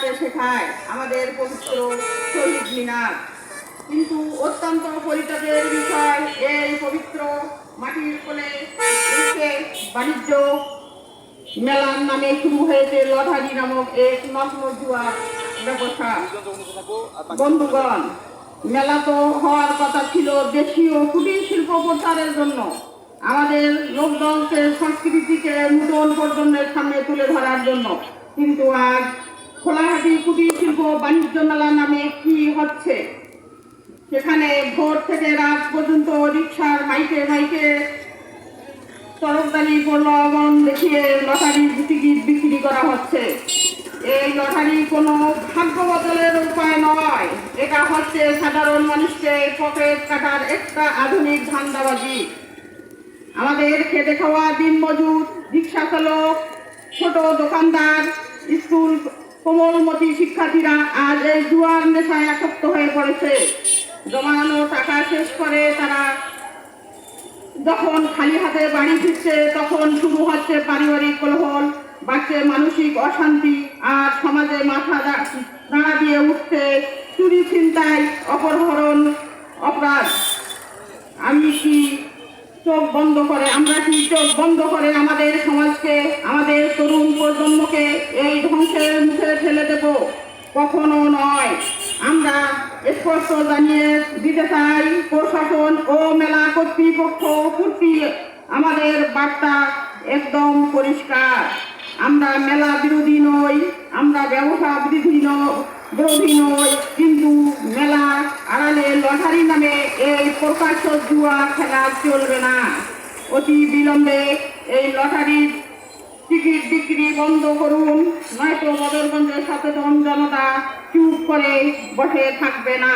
বেড়াতে শেখায় আমাদের পবিত্র শহীদ মিনার। কিন্তু অত্যন্ত পরিতাপের বিষয়, এই পবিত্র মাটির কোলে বাণিজ্য মেলার নামে শুরু হয়েছে লটারি নামক এক নগ্ন জুয়ার ব্যবসা। বন্ধুগণ, মেলা তো হওয়ার কথা ছিল দেশীয় কুটির শিল্প প্রচারের জন্য, আমাদের লোকজনকে সংস্কৃতিকে নূতন প্রজন্মের সামনে তুলে ধরার জন্য। কিন্তু আজ খোলাহাটি কুটির শিল্প বাণিজ্য মেলা নামে কি হচ্ছে? সেখানে ভোর থেকে রাত পর্যন্ত রিক্সার মাইকে মাইকে তরফদারি প্রলোভন দেখিয়ে লটারির টিকিট বিক্রি করা হচ্ছে। এই লটারি কোনো ভাগ্য বদলের উপায় নয়, এটা হচ্ছে সাধারণ মানুষকে পকেট কাটার একটা আধুনিক ধান্দাবাজি। আমাদের খেতে খাওয়া দিনমজুর, রিক্সা চালক, ছোট দোকানদার, স্কুল কোমলমতি শিক্ষার্থীরা আজ এই জুয়ার নেশায় আসক্ত হয়ে পড়েছে। জমানো টাকা শেষ করে তারা যখন খালি হাতে বাড়ি ফিরছে, তখন শুরু হচ্ছে পারিবারিক কোলাহল, বাড়ছে মানসিক অশান্তি, আর সমাজে মাথা নাড়া দিয়ে উঠছে চুরি, ছিনতাই, অপহরণ, অপরাধ। আমরা কি চোখ বন্ধ করে আমাদের সমাজকে, আমাদের তরুণ প্রজন্মকে এই ধ্বংসের মুখে ফেলে দেব? কখনো নয়। আমরা স্পষ্ট জানিয়ে দিতে চাই, প্রশাসন ও মেলা কর্তৃপক্ষ প্রতি আমাদের বার্তা একদম পরিষ্কার। আমরা মেলা বিরোধী নই, আমরা ব্যবসা বিরোধী নই, কিন্তু মেলা আড়ালে লটারি নামে এই প্রকাশ্য জুয়া খেলা চলবে না। অতি বিলম্বে এই লটারির টিকিট বিক্রি বন্ধ করুন, নয়তো বদরগঞ্জের সচেতন জনতা চুপ করে বসে থাকবে না।